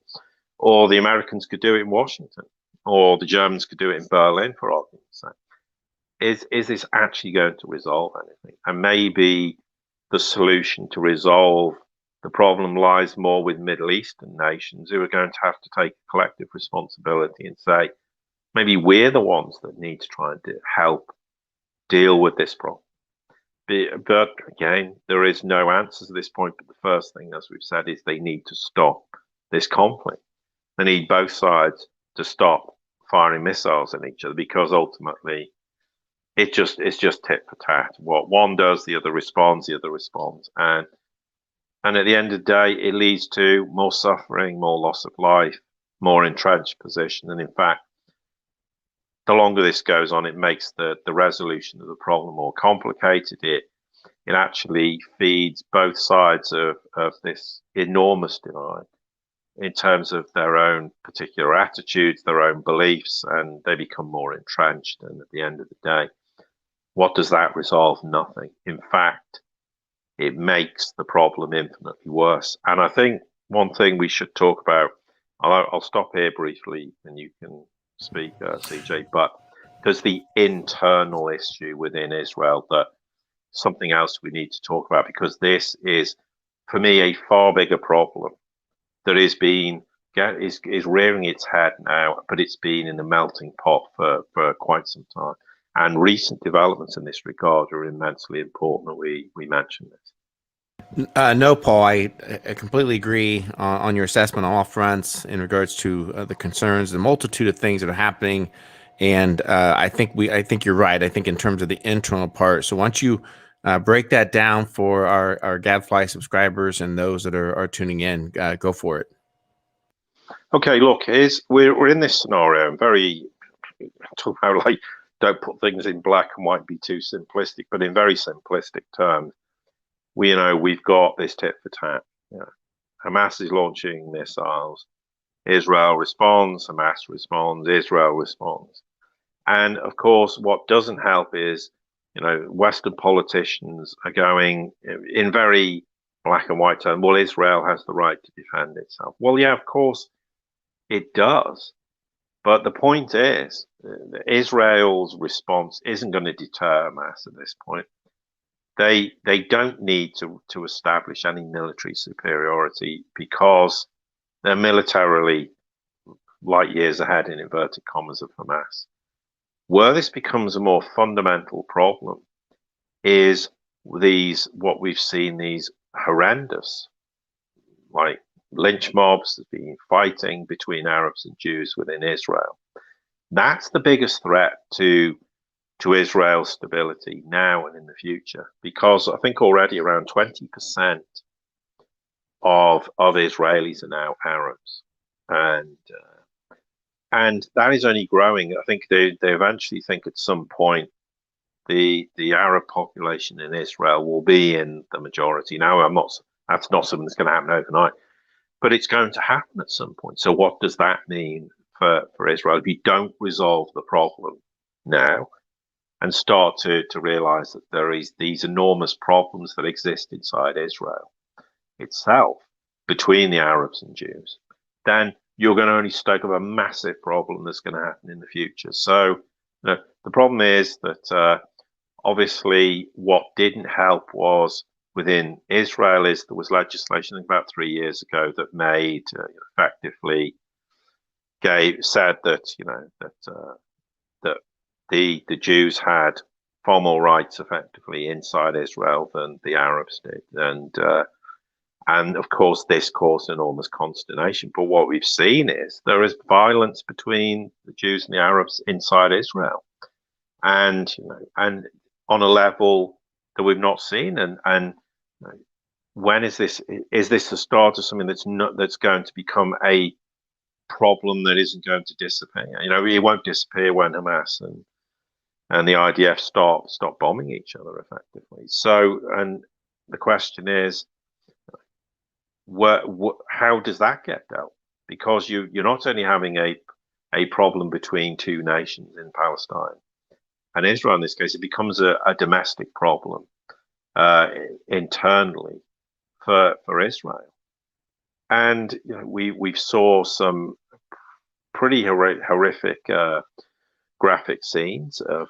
S2: or the Americans could do it in Washington, or the Germans could do it in Berlin, for argument's sake. Is this actually going to resolve anything? And maybe the solution to resolve the problem lies more with Middle Eastern nations who are going to have to take collective responsibility and say, maybe we're the ones that need to try and help deal with this problem. But again, there is no answer to this point. But the first thing, as we've said, is they need to stop this conflict. They need both sides to stop firing missiles at each other, because ultimately it's just tit for tat. What one does, the other responds, and at the end of the day, it leads to more suffering, more loss of life, more entrenched position. And in fact, the longer this goes on, it makes the resolution of the problem more complicated. It actually feeds both sides of this enormous divide in terms of their own particular attitudes, their own beliefs, and they become more entrenched. And at the end of the day, what does that resolve? Nothing. In fact, it makes the problem infinitely worse. And I think one thing we should talk about, I'll stop here briefly and you can speak, CJ, but there's the internal issue within Israel that something else we need to talk about, because this is, for me, a far bigger problem that is rearing its head now, but it's been in the melting pot for quite some time. And recent developments in this regard are immensely important that we mention this.
S1: No, Paul, I completely agree on your assessment on all fronts in regards to the concerns, the multitude of things that are happening. And I think you're right. I think in terms of the internal part. So why don't you break that down for our Gadfly subscribers and those that are tuning in? Go for it.
S2: Okay, look, we're in this scenario. Talk about, like, don't put things in black and white, be too simplistic, but in very simplistic terms, we've got this tit for tat. Hamas is launching missiles. Israel responds, Hamas responds, Israel responds. And of course, what doesn't help is, Western politicians are going in very black and white terms, well, Israel has the right to defend itself. Well, yeah, of course it does. But the point is, Israel's response isn't going to deter Hamas at this point. They don't need to establish any military superiority, because they're militarily light years ahead, in inverted commas, of Hamas. Where this becomes a more fundamental problem is what we've seen, these horrendous, like lynch mobs, there's been fighting between Arabs and Jews within Israel. That's the biggest threat to Israel's stability now and in the future, because I think already around 20% of Israelis are now Arabs, and that is only growing. I think they eventually think at some point the Arab population in Israel will be in the majority. Now, that's not something that's going to happen overnight, but it's going to happen at some point. So what does that mean for Israel if you don't resolve the problem now and start to realize that there is these enormous problems that exist inside Israel itself between the Arabs and Jews, then you're going to only stoke up a massive problem that's going to happen in the future. So the problem is that obviously what didn't help was within Israel is there was legislation about 3 years ago that made effectively said that that the Jews had far more rights effectively inside Israel than the Arabs did, and of course this caused enormous consternation. But what we've seen is there is violence between the Jews and the Arabs inside Israel, and on a level that we've not seen. And when is this? Is this the start of something that's going to become a problem that isn't going to disappear? It won't disappear when Hamas and the IDF stop bombing each other effectively. So, and the question is, how does that get dealt? Because you're not only having a problem between two nations in Palestine and Israel in this case, it becomes a domestic problem internally for Israel. And we saw some pretty horrific graphic scenes of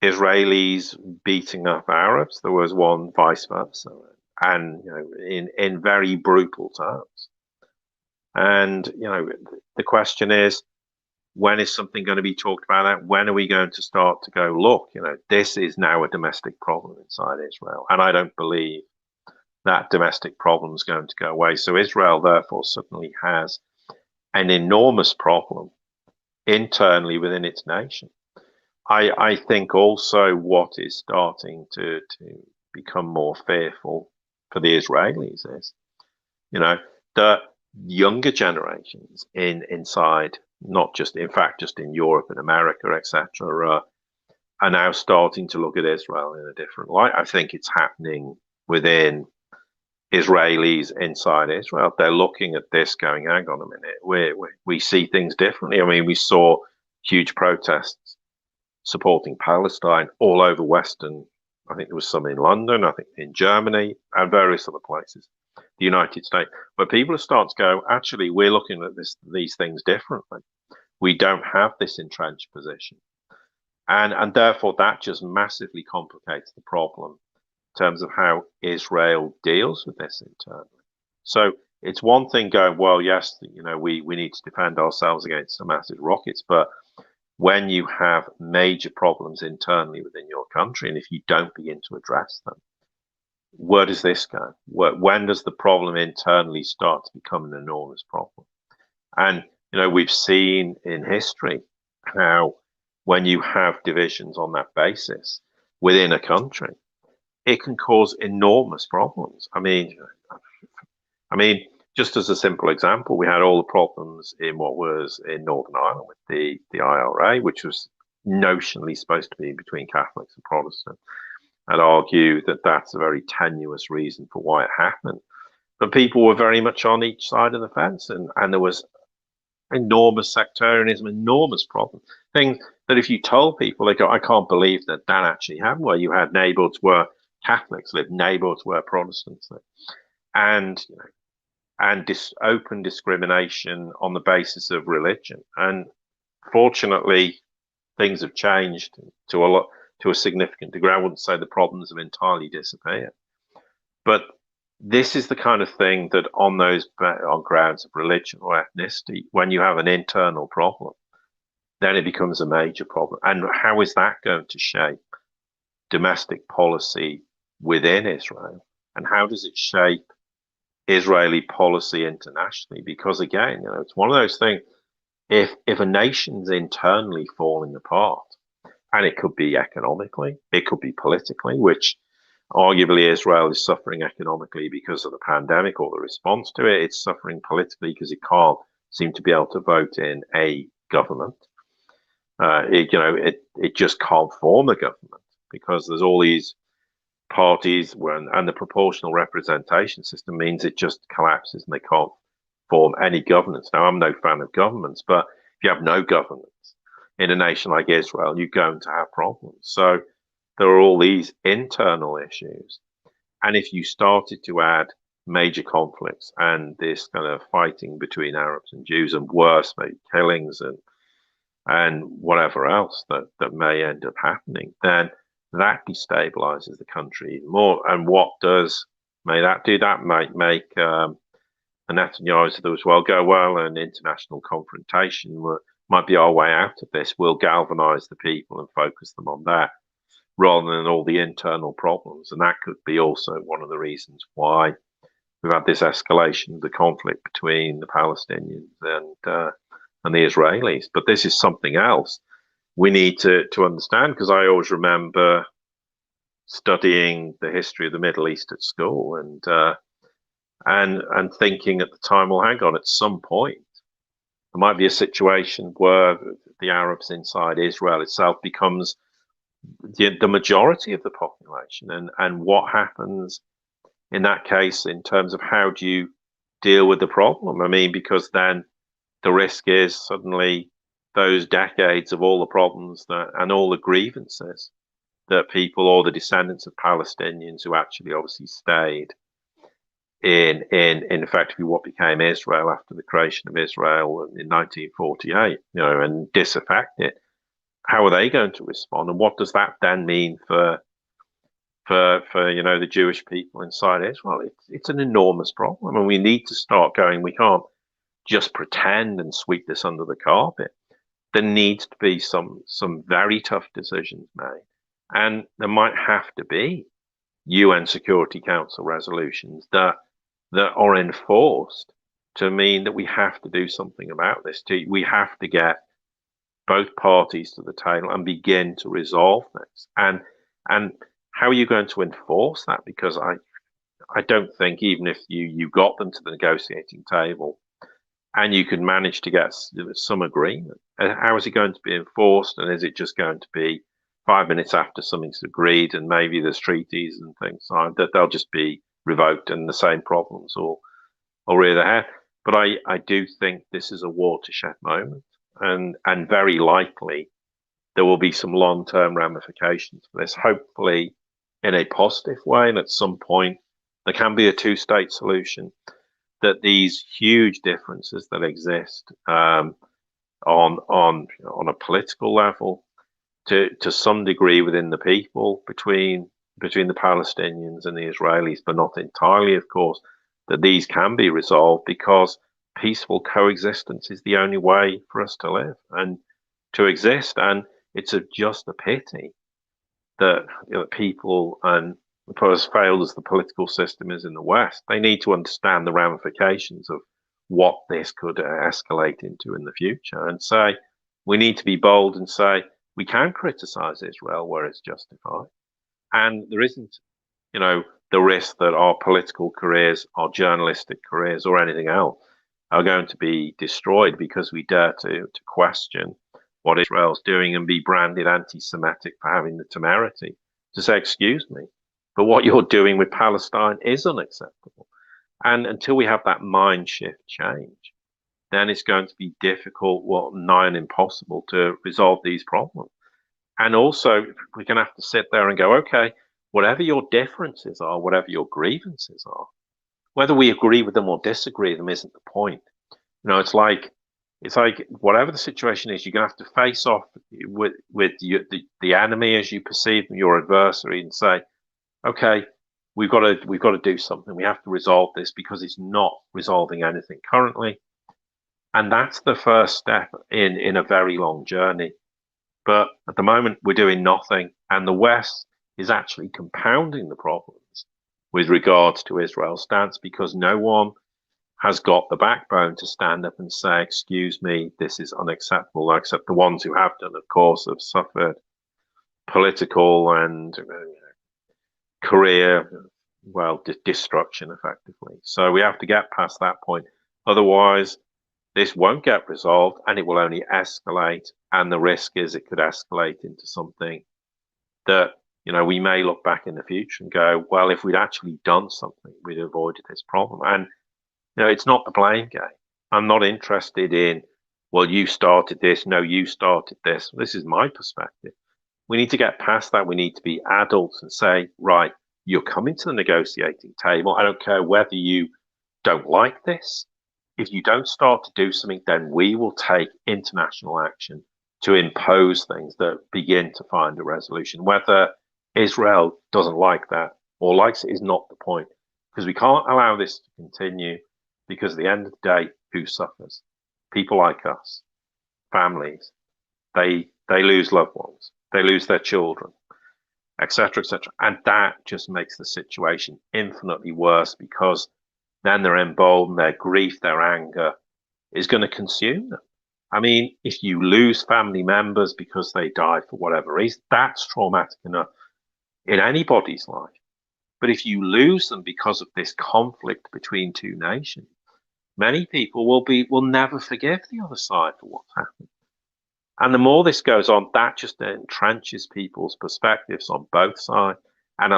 S2: Israelis beating up Arabs. There was one vice versa, and in very brutal terms. And the question is, when is something going to be talked about that? When are we going to start to go, look, this is now a domestic problem inside Israel? And I don't believe that domestic problem is going to go away. So Israel, therefore, suddenly has an enormous problem internally within its nation. I think also what is starting to become more fearful for the Israelis is, the younger generations inside, not just, in fact, just in Europe and America, etc., are now starting to look at Israel in a different light. I think it's happening within Israelis inside Israel. They're looking at this going, hang on a minute, we see things differently. I mean, we saw huge protests supporting Palestine all over Western. I think there was some in London, I think in Germany, and various other places, the United States. But people have started to go, actually, we're looking at these things differently. We don't have this entrenched position. And therefore, that just massively complicates the problem in terms of how Israel deals with this internally. So it's one thing going, well, yes, we need to defend ourselves against the massive rockets, but when you have major problems internally within your country, and if you don't begin to address them, where does this go? When does the problem internally start to become an enormous problem? And we've seen in history how when you have divisions on that basis within a country, it can cause enormous problems. I mean, just as a simple example, we had all the problems in what was in Northern Ireland with the IRA, which was notionally supposed to be between Catholics and Protestants. I'd argue that that's a very tenuous reason for why it happened. But people were very much on each side of the fence, and there was enormous sectarianism, enormous problems. Things that if you told people, they go, I can't believe that actually happened, where you had neighbours where Catholics lived, neighbours where Protestants lived. And open discrimination on the basis of religion. And fortunately, things have changed to a significant degree. I wouldn't say the problems have entirely disappeared, but this is the kind of thing that on grounds of religion or ethnicity, when you have an internal problem, then it becomes a major problem. And how is that going to shape domestic policy within Israel? And how does it shape Israeli policy internationally, because again, it's one of those things. If a nation's internally falling apart, and it could be economically, it could be politically, which arguably Israel is suffering economically because of the pandemic or the response to it. It's suffering politically because it can't seem to be able to vote in a government. It just can't form a government because there's all these parties and the proportional representation system means it just collapses and they can't form any governance. Now, I'm no fan of governments, but if you have no governance in a nation like Israel, you're going to have problems. So there are all these internal issues. And if you started to add major conflicts and this kind of fighting between Arabs and Jews, and worse, maybe killings and whatever else that may end up happening, then that destabilizes the country even more. And what may that do? That might make the Netanyahu's of as well go, well, an international confrontation might be our way out of this. We'll galvanize the people and focus them on that rather than all the internal problems. And that could be also one of the reasons why we've had this escalation of the conflict between the Palestinians and the Israelis. But this is something else we need to understand, because I always remember studying the history of the Middle East at school and thinking at the time, well, hang on, at some point there might be a situation where the Arabs inside Israel itself becomes the majority of the population, and what happens in that case in terms of how do you deal with the problem? I mean, because then the risk is suddenly those decades of all the problems and all the grievances that people, or the descendants of Palestinians who actually obviously stayed in effectively what became Israel after the creation of Israel in 1948, and disaffected. How are they going to respond, and what does that then mean for the Jewish people inside Israel? It's an enormous problem, and we need to start going. We can't just pretend and sweep this under the carpet. There needs to be some very tough decisions made, and there might have to be UN Security Council resolutions that are enforced to mean that we have to do something about this. We have to get both parties to the table and begin to resolve this. And how are you going to enforce that? Because I don't think, even if you got them to the negotiating table and you could manage to get some agreement, how is it going to be enforced? And is it just going to be 5 minutes after something's agreed and maybe there's treaties and things signed that they'll just be revoked and the same problems will rear their head? But I do think this is a watershed moment, and very likely there will be some long-term ramifications for this, hopefully in a positive way. And at some point there can be a two-state solution, that these huge differences that exist on a political level, to some degree within the people, between the Palestinians and the Israelis, but not entirely, of course, that these can be resolved, because peaceful coexistence is the only way for us to live and to exist. And it's just a pity that people, and as failed as the political system is in the West, they need to understand the ramifications of what this could escalate into in the future, and say we need to be bold and say we can criticize Israel where it's justified, and there isn't the risk that our political careers, our journalistic careers, or anything else are going to be destroyed because we dare to question what Israel's doing and be branded anti-Semitic for having the temerity to say, excuse me, but what you're doing with Palestine is unacceptable. And until we have that mind shift change, then it's going to be difficult, nigh on impossible, to resolve these problems. And also, we're going to have to sit there and go, okay, whatever your differences are, whatever your grievances are, whether we agree with them or disagree with them isn't the point. It's like whatever the situation is, you're going to have to face off with the enemy as you perceive them, your adversary, and say, okay, we've got to do something. We have to resolve this because it's not resolving anything currently. And that's the first step in a very long journey. But at the moment, we're doing nothing, and the West is actually compounding the problems with regards to Israel's stance, because no one has got the backbone to stand up and say, excuse me, this is unacceptable, except the ones who have done, of course, have suffered political and career, destruction, effectively. So we have to get past that point. Otherwise, this won't get resolved, and it will only escalate. And the risk is it could escalate into something that, we may look back in the future and go, well, if we'd actually done something, we'd avoided this problem. And, it's not the blame game. I'm not interested in, well, you started this. No, you started this. This is my perspective. We need to get past that. We need to be adults and say, right, you're coming to the negotiating table. I don't care whether you don't like this. If you don't start to do something, then we will take international action to impose things that begin to find a resolution. Whether Israel doesn't like that or likes it is not the point, because we can't allow this to continue, because at the end of the day, who suffers? People like us, families, they lose loved ones, they lose their children, etc., etc. And that just makes the situation infinitely worse, because then they're emboldened, their grief, their anger is going to consume them. I mean, if you lose family members because they die for whatever reason, that's traumatic enough in anybody's life. But if you lose them because of this conflict between two nations, many people will never forgive the other side for what's happened. And the more this goes on, that just entrenches people's perspectives on both sides, and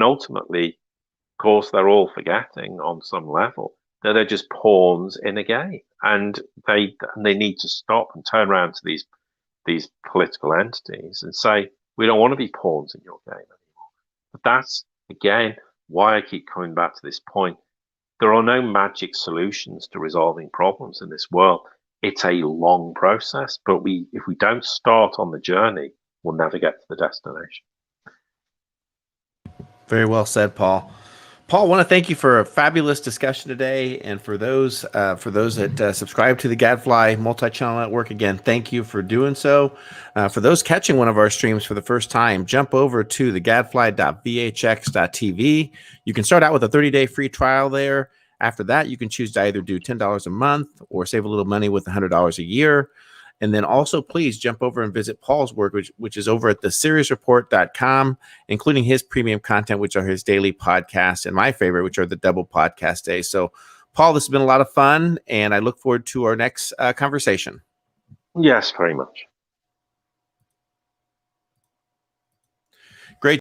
S2: ultimately, of course, they're all forgetting on some level that they're just pawns in a game, and they need to stop and turn around to these political entities and say, we don't want to be pawns in your game anymore. But that's, again, why I keep coming back to this point. There are no magic solutions to resolving problems in this world. It's a long process, but if we don't start on the journey, we'll never get to the destination.
S1: Very well said, Paul. Paul, I want to thank you for a fabulous discussion today, and for those that subscribe to the Gadfly multi-channel network, again, thank you for doing so. For those catching one of our streams for the first time, jump over to the gadfly.vhx.tv. You can start out with a 30-day free trial there. After that, you can choose to either do $10 a month or save a little money with $100 a year. And then also, please jump over and visit Paul's work, which is over at theseriesreport.com, including his premium content, which are his daily podcasts, and my favorite, which are the double podcast days. So, Paul, this has been a lot of fun, and I look forward to our next conversation.
S2: Yes, very much.